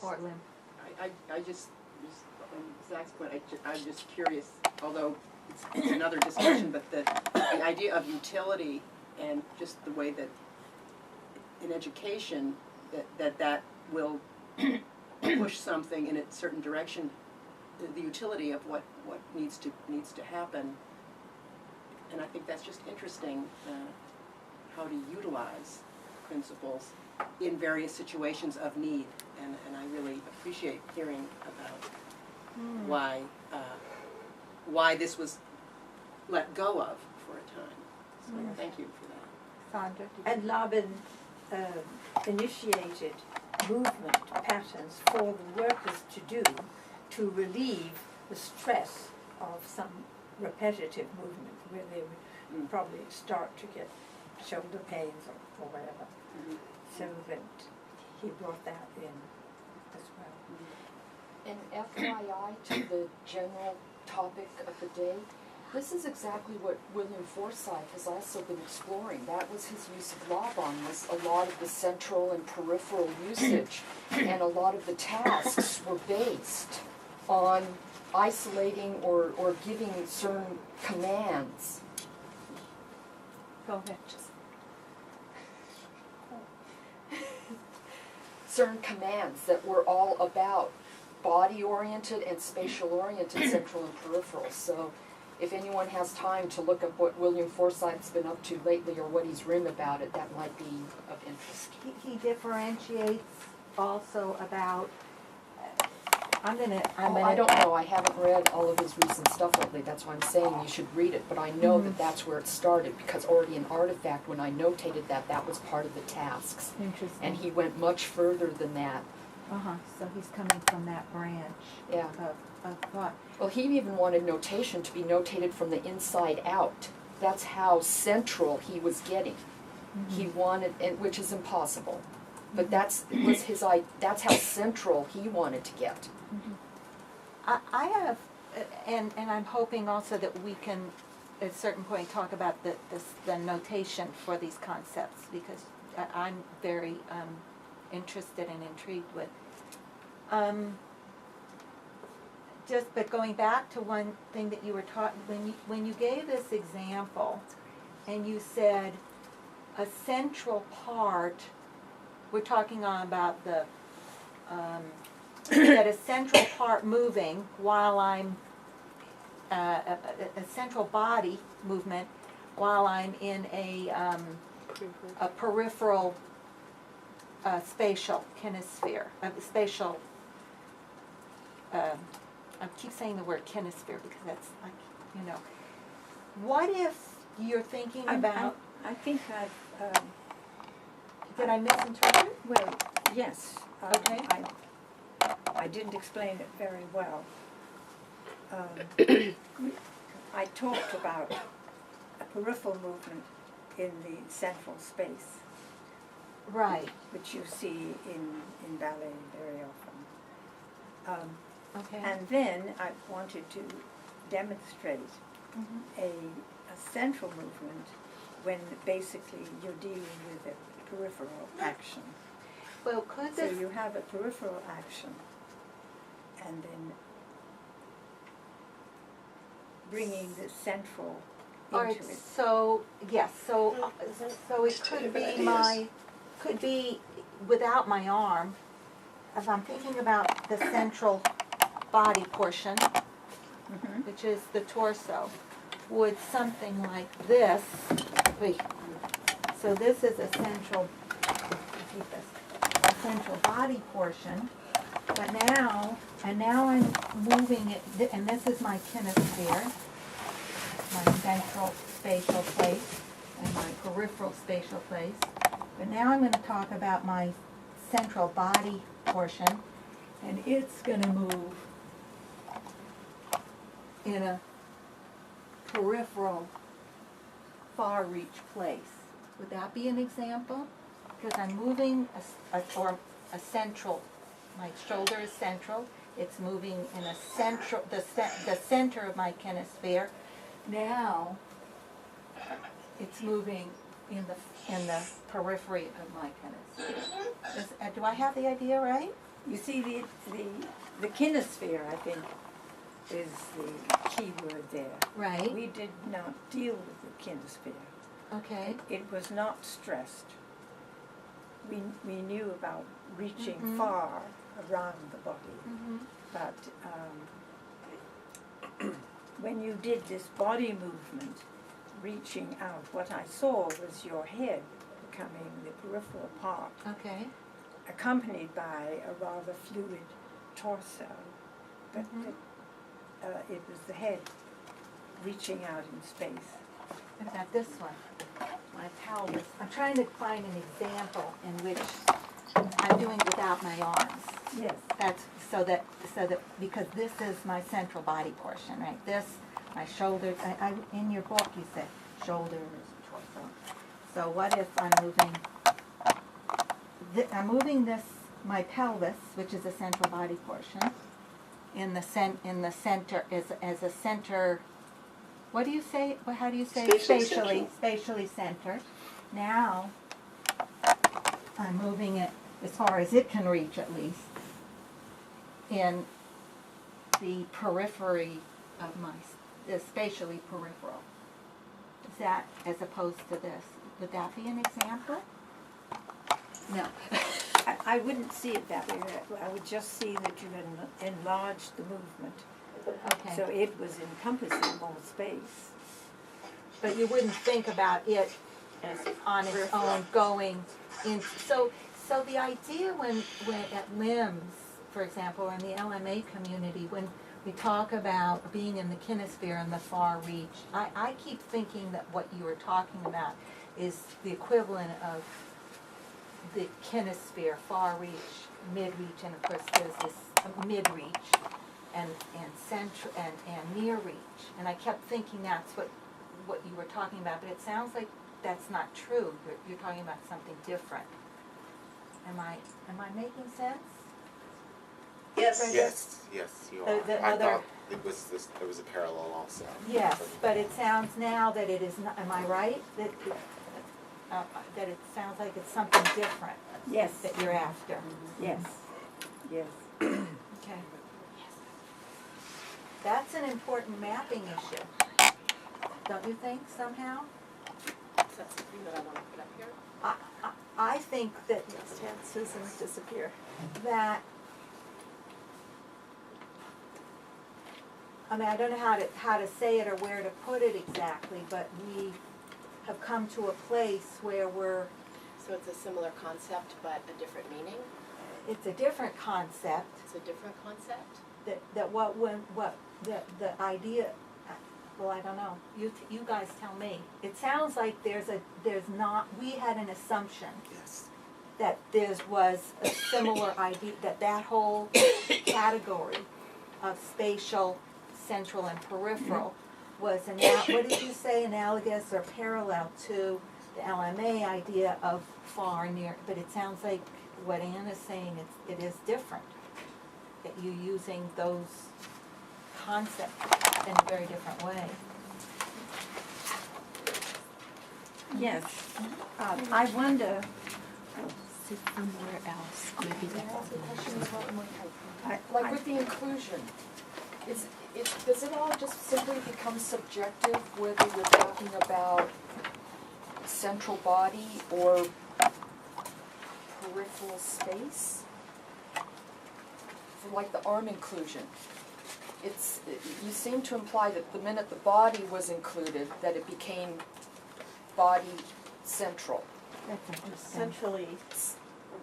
or Lynn. I just on Zach's point, I'm just curious, although it's another discussion, but the idea of utility and just the way that in education that will push something in a certain direction, the utility of what needs to happen, and I think that's just interesting, how to utilize principles in various situations of need, and I really appreciate hearing about why this was let go of for a time. So thank you for that. Sandra? And Laban initiated movement patterns for the workers to do to relieve the stress of some repetitive movement where they would probably start to get shoulder pains or whatever. So that he brought that in as well. And FYI to the general topic of the day, this is exactly what William Forsythe has also been exploring. That was his use of Laban, was a lot of the central and peripheral usage, and a lot of the tasks were based on isolating or giving certain commands. Go ahead. Certain commands that were all about body-oriented and spatial-oriented central and peripheral. So if anyone has time to look up what William Forsythe's been up to lately or what he's written about it, that might be of interest. He differentiates also about, I don't know. I haven't read all of his recent stuff lately. That's why I'm saying you should read it. But I know that that's where it started, because already in Artifact, when I notated that was part of the tasks. Interesting. And he went much further than that. So he's coming from that branch of thought. Well, he even wanted notation to be notated from the inside out. That's how central he was getting. He wanted, which is impossible. But that's how central he wanted to get. I have, and I'm hoping also that we can, at a certain point, talk about the notation for these concepts, because I'm very interested and intrigued with. But going back to one thing that you were taught, when you gave this example, and you said a central part, we're talking about the that a central part moving while I'm a central body movement while I'm in a peripheral spatial kinesphere, spatial. I keep saying the word kinesphere because that's like, What if you're thinking about? I think I've. Did I misinterpret? Well, yes. Okay. I didn't explain it very well. I talked about a peripheral movement in the central space. Right. Which you see in ballet very often. Okay. And then I wanted to demonstrate a central movement when basically you're dealing with a peripheral action. Well, could So this... you have a peripheral action, and then bringing the central into All right, it. so, yes, so it could be without my arm, as I'm thinking about the central body portion, which is the torso, would something like this, so this is a central, a central body portion, but now I'm moving it, and this is my kinesphere, my central spatial place, and my peripheral spatial place. But now I'm going to talk about my central body portion, and it's going to move in a peripheral far reach place. Would that be an example? Because I'm moving a central, my shoulder is central, it's moving in a central, the center of my kinesphere. Now it's moving in the periphery of my kinesphere. Do I have the idea right? You see, the kinesphere, I think, is the key word there. Right. We did not deal with the kinesphere. Okay. It was not stressed. We knew about reaching Mhm. far around the body, Mm-hmm. but when you did this body movement, reaching out, what I saw was your head becoming the peripheral part, Okay. accompanied by a rather fluid torso, but Mhm. it was the head reaching out in space. What about this one? My pelvis. I'm trying to find an example in which I'm doing without my arms. Yes. That's so that because this is my central body portion, right? This, my shoulders. I in your book you said shoulders, torso. So what if I'm moving? I'm moving this my pelvis, which is a central body portion, in the center as a center. What do you say? How do you say? Spatially centered. Now I'm moving it as far as it can reach, at least, in the periphery of spatially peripheral. Is that as opposed to this? Would that be an example? No. I wouldn't see it that way. I would just see that you had enlarged the movement. Okay. So it was encompassing more space. But you wouldn't think about it as on its own going in. So the idea when at limbs, for example, or in the LMA community, when we talk about being in the kinesphere and the far reach, I keep thinking that what you were talking about is the equivalent of the kinesphere, far reach, mid-reach, and of course there's this mid-reach and center and near reach. And I kept thinking that's what you were talking about, but it sounds like that's not true. You're talking about something different. Am I making sense? Yes. Yes, you The- are. the I other- thought there was a parallel also. Yes, but it sounds now that it is not, am I right? That it sounds like it's something different Yes. that you're after. Yes. Yes. Okay. That's an important mapping issue, don't you think, somehow? Is that something that I want to put up here? I think that Just had Susan disappear. that, I mean, I don't know how to say it or where to put it exactly, but we have come to a place where So it's a similar concept, but a different meaning? it's a different concept, It's a different concept? the idea, well, I don't know, you guys tell me. It sounds like we had an assumption Yes. that there was a similar idea, that whole category of spatial, central, and peripheral was, what did you say, analogous or parallel to the LMA idea of far, near, but it sounds like what Anna's saying, it is different, that you're using those concepts in a very different way. Yes. I wonder, See somewhere else, maybe Can I ask a question as well? I- Like I- with the inclusion, does it all just simply become subjective whether you're talking about central body or peripheral space? For like the arm inclusion, you seem to imply that the minute the body was included, that it became body central. That's interesting. centrally,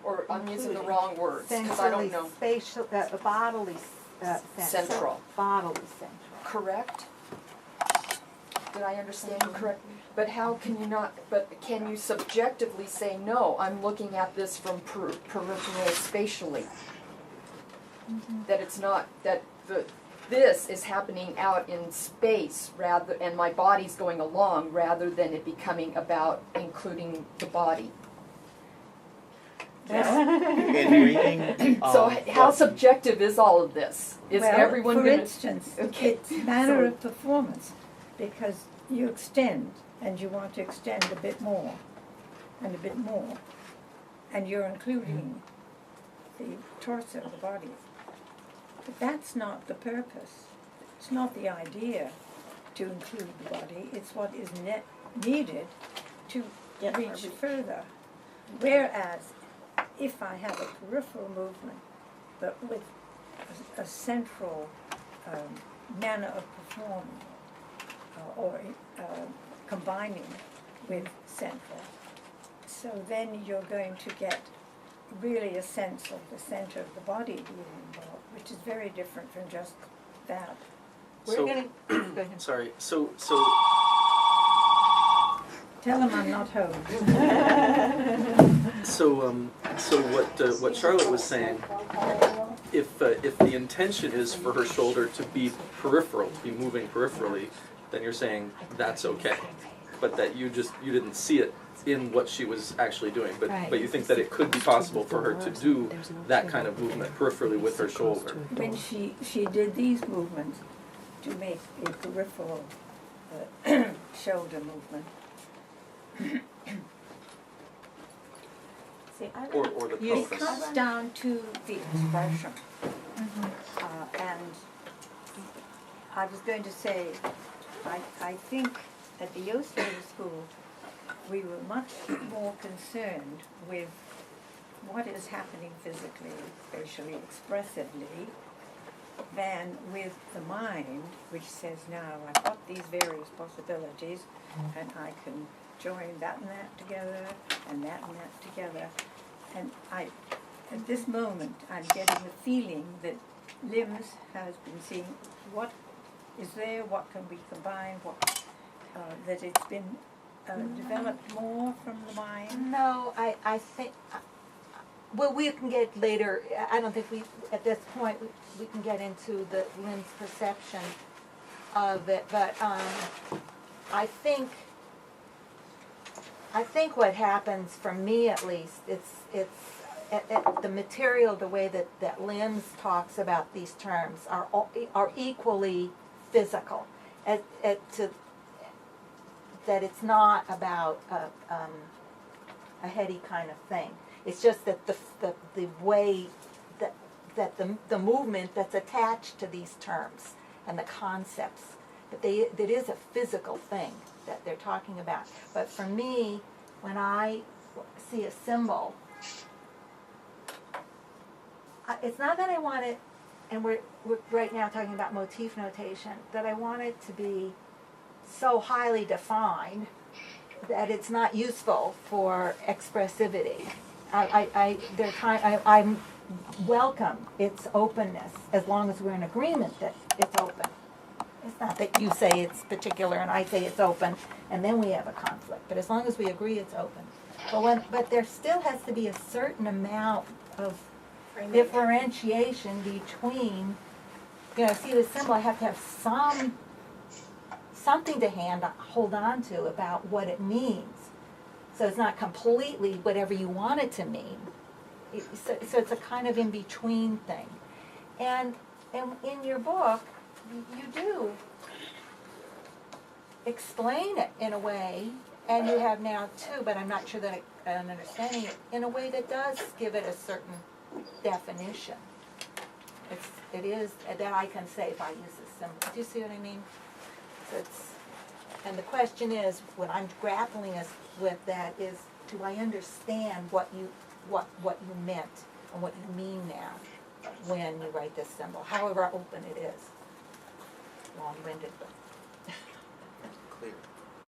Or I'm using the Including wrong words, because I don't know. Spatial, bodily, Central. Bodily central. Correct? Did I understand you correctly? But how can you not, can you subjectively say, no, I'm looking at this from peripheral spatially? That it's not, that this is happening out in space rather, and my body's going along rather than it becoming about including the body. In reading, So how subjective is all of this? Is well, everyone for gonna? instance, Okay, it's manner sorry. of performance, because you extend, and you want to extend a bit more, and a bit more, and you're including the torso, the body. But that's not the purpose. It's not the idea to include the body. It's what is needed to reach further. Whereas if I have a peripheral movement, but with a central manner of performing, or combining with central, so then you're going to get really a sense of the center of the body being involved, which is very different from just that. We're So- gonna, go ahead. Sorry, so Tell them I'm not home. so what Charlotte was saying, if the intention is for her shoulder to be peripheral, to be moving peripherally, then you're saying that's okay, but that you didn't see it in what she was actually doing, but you think that it could be possible for her to do that kind of movement peripherally with her shoulder. When she did these movements to make a peripheral shoulder movement. See, Or the You it pelvis. comes down to the expression. And I was going to say, I think at the Yost-Later School, we were much more concerned with what is happening physically, spatially, expressively, than with the mind, which says, now I've got these various possibilities, and I can join that and that together, and that together. And at this moment, I'm getting the feeling that Limbs has been seeing what is there, what can we combine, what that it's been developed more from the mind. No, I think, well, we can get later, I don't think at this point, we can get into Lynn's perception of it, but I think what happens, for me at least, it's the material, the way that Lynn talks about these terms are equally physical, that it's not about a heady kind of thing. It's just that the way that the movement that's attached to these terms and the concepts, that it is a physical thing that they're talking about. But for me, when I see a symbol, it's not that I want it, and we're right now talking about motif notation, that I want it to be so highly defined that it's not useful for expressivity. I'm welcome its openness, as long as we're in agreement that it's open. It's not that you say it's particular and I say it's open, and then we have a conflict. But as long as we agree it's open. But there still has to be a certain amount of differentiation between, see the symbol, I have to have something to hold on to about what it means. So it's not completely whatever you want it to mean. So it's a kind of in-between thing. And in your book, you do explain it in a way, and you have now too, but I'm not sure that I'm understanding it, in a way that does give it a certain definition. It is that I can say if I use this symbol. Do you see what I mean? So and the question is, what I'm grappling with that is, do I understand what you meant and what you mean now when you write this symbol, however open it is. Long-winded, but Clear.